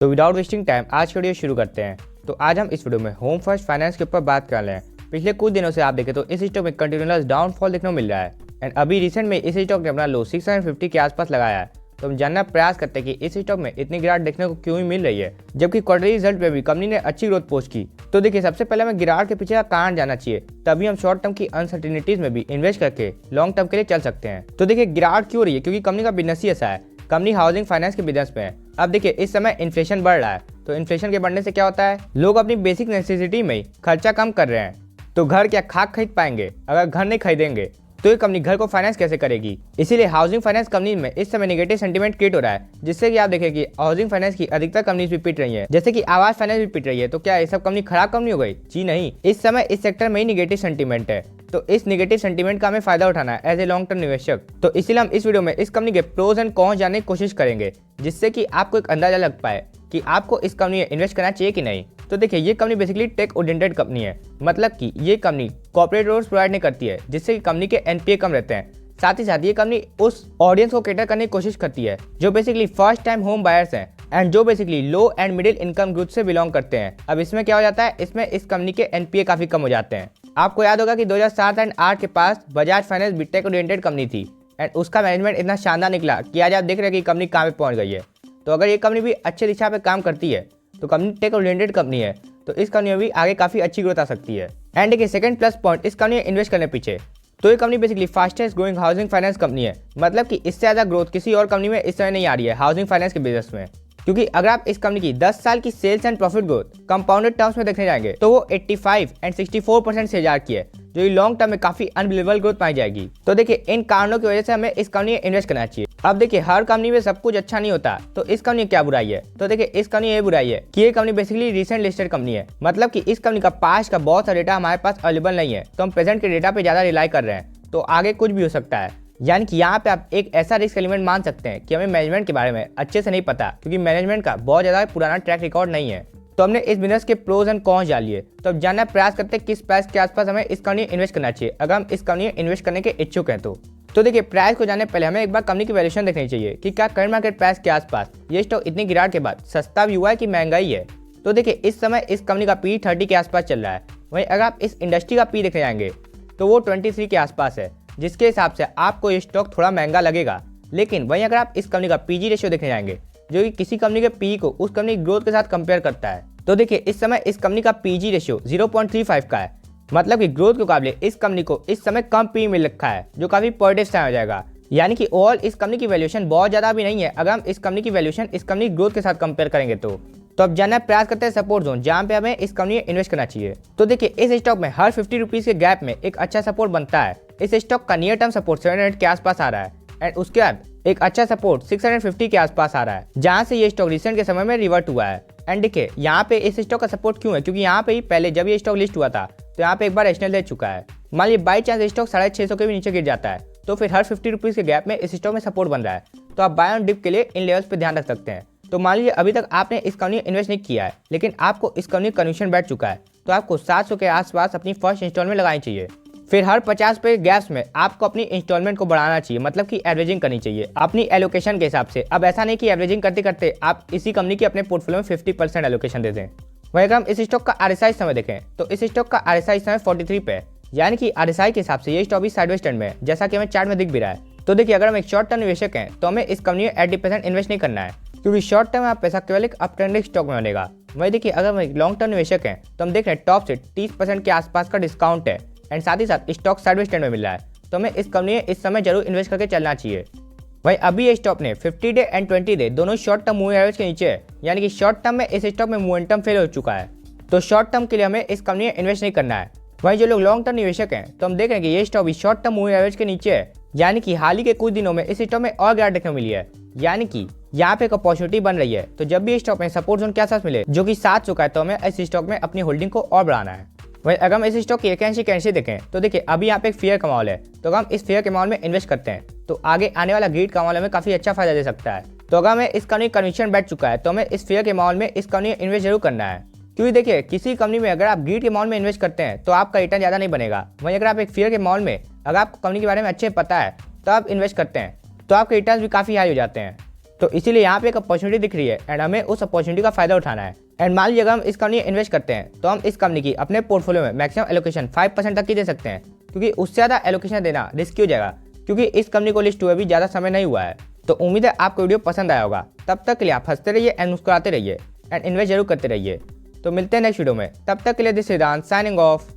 तो without wasting time आज की वीडियो शुरू करते हैं। तो आज हम इस वीडियो में होम फर्स्ट फाइनेंस के ऊपर बात कर रहे हैं। पिछले कुछ दिनों से आप देखें तो इस स्टॉक में कंटिन्यूअस डाउनफॉल देखने को मिल रहा है एंड अभी रिसेंट में इस स्टॉक ने अपना लो 650 के आसपास लगाया है। तो हम जानना प्रयास करते हैं कि इस स्टॉक में इतनी गिरावट देखने को क्यों ही मिल रही है, जबकि क्वार्टरली रिजल्ट में भी कंपनी ने अच्छी ग्रोथ पोस्ट की। तो देखिए, सबसे पहले हमें गिरावट के पीछे का कारण जानना चाहिए, तभी हम शॉर्ट टर्म की अनसर्टेनिटीज में भी इन्वेस्ट करके लॉन्ग टर्म के लिए चल सकते हैं। तो देखिए, गिरावट क्यों रही है, क्योंकि कंपनी का बिजनेस ही ऐसा है। कंपनी हाउसिंग फाइनेंस के बिजनेस में है। अब देखिए, इस समय इन्फ्लेशन बढ़ रहा है, तो इन्फ्लेशन के बढ़ने से क्या होता है, लोग अपनी बेसिक नेसेसिटी में ही खर्चा कम कर रहे हैं। तो घर क्या खाक खरीद पाएंगे? अगर घर नहीं खरीदेंगे तो ये कंपनी घर को फाइनेंस कैसे करेगी? इसीलिए हाउसिंग फाइनेंस कंपनी में इस समय नेगेटिव सेंटीमेंट क्रिएट हो रहा है, जिससे कि आप देखें कि हाउसिंग फाइनेंस की अधिकतर कंपनीज भी पिट रही है, जैसे कि आवास फाइनेंस भी पिट रही है। तो क्या ये सब कंपनी खराब कंपनी हो गई? जी नहीं, इस समय इस सेक्टर में ही निगेटिव सेंटीमेंट है। तो इस नेगेटिव सेंटीमेंट का हमें फायदा उठाना है एज ए लॉन्ग टर्म निवेशक। तो इसीलिए हम इस वीडियो में इस कंपनी के प्रोज एंड कॉन्स जानने की कोशिश करेंगे, जिससे कि आपको एक अंदाजा लग पाए कि आपको इस कंपनी में इन्वेस्ट करना चाहिए कि नहीं। तो देखिए, ये company basically tech oriented company है, मतलब कि ये कंपनी कॉर्पोरेट रोल्स प्रोवाइड नहीं करती है, जिससे कि कंपनी के एनपीए कम रहते हैं। साथ ही साथ ये कंपनी उस ऑडियंस को कैटर करने की कोशिश करती है जो basically first time home buyers हैं एंड जो basically low and middle income group से बिलोंग करते हैं। अब इसमें क्या हो जाता है, इसमें इस कंपनी के एनपीए काफी कम हो जाते हैं। आपको याद होगा कि 2007 एंड 8 के पास बजाज फाइनेंस भी टेक ओरिएंटेड कंपनी थी एंड उसका मैनेजमेंट इतना शानदार निकला कि आज आप देख रहे हैं कि कंपनी कहाँ पे पहुंच गई है। तो अगर ये कंपनी भी अच्छी दिशा पे काम करती है तो कंपनी टेक ओरिएंटेड कंपनी है, तो इस कंपनी में भी आगे काफी अच्छी ग्रोथ आ सकती है। एंड देखिए, सेकंड प्लस पॉइंट इस कंपनी में इन्वेस्ट करने पीछे, तो ये company basically fastest growing housing finance company है, मतलब कि इससे ज्यादा ग्रोथ किसी और कंपनी में इस समय नहीं आ रही है हाउसिंग फाइनेंस के बिजनेस में। क्योंकि अगर आप इस कंपनी की 10 साल की sales and profit growth compounded terms में देखने जाएंगे तो वो 85 एंड 64% से हजार की है, जो लॉन्ग टर्म में काफी अनबिलीवेबल ग्रोथ पाई जाएगी। तो देखिए, इन कारणों की वजह से हमें इस कंपनी में इन्वेस्ट करना चाहिए। अब देखिए, हर कंपनी में सब कुछ अच्छा नहीं होता, तो इस कंपनी क्या बुराई है? तो देखिए, इस कंपनी ये बुराई है कि ये company basically recent listed company है, मतलब कि इस कंपनी का पास्ट का बहुत सा डेटा हमारे पास अवेलेबल नहीं है, तो हम प्रेजेंट के डेटा पे ज्यादा रिलाई कर रहे हैं, तो आगे कुछ भी हो सकता है। यानी कि यहाँ पे आप एक ऐसा रिस्क एलिमेंट मान सकते हैं कि हमें मैनेजमेंट के बारे में अच्छे से नहीं पता, क्योंकि मैनेजमेंट का बहुत ज्यादा पुराना ट्रैक रिकॉर्ड नहीं है। तो हमने इस बिजनेस के प्रोज एंड कॉन्स जान लिए, तो अब जानना प्रयास करते हैं किस प्राइस के आसपास हमें इस कंपनी में इन्वेस्ट करना चाहिए अगर हम इस कंपनी में इन्वेस्ट करने के इच्छुक हैं। तो देखिए, प्राइस को जानने पहले हमें एक बार कंपनी की वैल्यूएशन देखनी चाहिए कि क्या करंट मार्केट प्राइस के आसपास ये स्टॉक इतनी गिरावट के बाद सस्ता भी हुआ है कि महंगाई है। तो देखिए, इस समय इस कंपनी का पी 30 के आसपास चल रहा है। वहीं अगर आप इस इंडस्ट्री का पी देखने जाएंगे तो वो 23 के आसपास है, जिसके हिसाब से आपको ये स्टॉक थोड़ा महंगा लगेगा। लेकिन वहीं अगर आप इस कंपनी का पीजी रेशियो देखने जाएंगे, जो कि किसी कंपनी के पी को उस कंपनी की ग्रोथ के साथ कंपेयर करता है, तो देखिए, इस समय इस कंपनी का पीजी रेशियो 0.35 का है, मतलब कि ग्रोथ के मुकाबले इस कंपनी को इस समय कम पी मिल रखा है, जो काफी पॉजिटिव साइन हो जाएगा। यानी कि ओवरऑल इस कंपनी की वैल्यूएशन बहुत ज्यादा भी नहीं है अगर हम इस कंपनी की वैल्यूएशन इस कंपनी की ग्रोथ के साथ कंपेयर करेंगे। तो अब जानना प्रयास करते हैं सपोर्ट जोन, जहां पे हमें इस कंपनी में इन्वेस्ट करना चाहिए। तो देखिए, इस स्टॉक में हर 50 रुपीज के गैप में एक अच्छा सपोर्ट बनता है। इस स्टॉक का नियर टर्म सपोर्ट 700 के आसपास आ रहा है एंड उसके बाद एक अच्छा सपोर्ट 650 के आसपास आ रहा है, जहां से ये स्टॉक रिसेंट के समय में रिवर्ट हुआ है। एंड देखिए, यहाँ पे इस स्टॉक का सपोर्ट क्यों है, क्योंकि यहाँ पे ही पहले जब ये स्टॉक लिस्ट हुआ था तो यहाँ पे एक बार एशनल ले चुका है। मान लीजिए बाई चांस स्टॉक 650 के भी नीचे गिर जाता है, तो फिर हर 50 रुपीज के गैप में इस स्टॉक में सपोर्ट बन रहा है, तो आप बाय ऑन डिप के लिए इन लेवल्स पे ध्यान रख सकते हैं। तो मान लीजिए अभी तक आपने इस कंपनी में इन्वेस्ट नहीं किया है, लेकिन आपको इस कंपनी का कन्विक्शन बैठ चुका है, तो आपको 700 के आसपास अपनी फर्स्ट इंस्टॉलमेंट लगानी चाहिए। फिर हर 50 पे गैप्स में आपको अपनी इंस्टॉलमेंट को बढ़ाना चाहिए, मतलब कि एवरेजिंग करनी चाहिए अपनी एलोकेशन के हिसाब से। अब ऐसा नहीं कि एवरेजिंग करते करते आप इसी कंपनी की अपने पोर्टफोलियो में 50% एलोकेशन दे दें। वहीं अगर हम इस स्टॉक का आरएसआई समय देखें तो इस स्टॉक का आरएसआई समय 43 पे है, यानी कि आरएसआई के हिसाब से ये स्टॉक भी साइडवेज ट्रेंड में है, जैसा कि हमें चार्ट में दिख भी रहा है। तो देखिए, अगर हम एक शॉर्ट टर्म निवेशक हैं तो हमें इस कंपनी में 80% इन्वेस्ट नहीं करना है, क्योंकि शॉर्ट टर्म में आप पैसा केवल एक अप ट्रेंडिंग स्टॉक में बनेगा। वहीं देखिए, अगर हम एक लॉन्ग टर्म निवेशक हैं तो हम देख रहे हैं टॉप से 30% के आसपास का डिस्काउंट है एंड साथ ही साथ स्टॉक साइडवेज ट्रेंड में मिल रहा है, तो हमें इस कंपनी में इस समय जरूर इन्वेस्ट करके चलना चाहिए। वहीं अभी ये स्टॉक ने 50 डे एंड 20 डे दोनों शॉर्ट टर्म मूविंग एवरेज के नीचे है, यानी कि शॉर्ट टर्म में इस स्टॉक में मोमेंटम फेल हो चुका है, तो शॉर्ट टर्म के लिए हमें इस कंपनी में इन्वेस्ट नहीं करना है। वहीं जो लोग लॉन्ग टर्म निवेशक हैं तो हम देख रहे हैं कि ये स्टॉक भी शॉर्ट टर्म मूविंग एवरेज के नीचे है, यानी कि हाल ही के कुछ दिनों में इस स्टॉक में और गिरावट देखने को मिली है, यानी कि यहाँ पे एक अपॉर्चुनिटी बन रही है। तो जब भी स्टॉक में सपोर्ट जोन के आसपास मिले, जो कि 700 का है, तो हमें इस स्टॉक में अपनी होल्डिंग को और बढ़ाना है। वहीं अगर हम इस स्टॉक की कैंसी देखें तो देखिए, अभी यहाँ पे एक फेयर का माहौल है, तो अगर हम इस फेयर के माहौल में इन्वेस्ट करते हैं तो आगे आने वाला ग्रीड का माहौल हमें काफी अच्छा फायदा दे सकता है। तो अगर हमें इस कंपनी कन्विक्शन बैठ चुका है तो हमें इस फेयर के माहौल में इस कंपनी में इन्वेस्ट जरूर करना है, क्योंकि देखिए, किसी कंपनी में अगर आप ग्रीड के माहौल में इन्वेस्ट करते हैं तो आपका रिटर्न ज्यादा नहीं बनेगा। वहीं अगर आप एक फेयर के माहौल में अगर आपको कंपनी के बारे में अच्छे पता है तो आप इन्वेस्ट करते हैं तो आपके रिटर्न भी काफी हाई हो जाते हैं। तो इसीलिए यहाँ पे एक अपॉर्चुनिटी दिख रही है एंड हमें उस अपॉर्चुनिटी का फायदा उठाना है। एंड मान लीजिए अगर हम इस कंपनी में इन्वेस्ट करते हैं तो हम इस कंपनी की अपने पोर्टफोलियो में मैक्सिमम एलोकेशन 5% तक की दे सकते हैं, क्योंकि उससे ज़्यादा एलोकेशन देना रिस्की हो जाएगा, क्योंकि इस कंपनी को लिस्ट हुए भी ज़्यादा समय नहीं हुआ है। तो उम्मीद है आपको वीडियो पसंद आया होगा। तब तक के लिए आप हंसते रहिए एंड मुस्कुराते रहिए एंड इन्वेस्ट जरूर करते रहिए। तो मिलते हैं नेक्स्ट वीडियो में, तब तक के लिए दिस इज सिद्धांत साइनिंग ऑफ।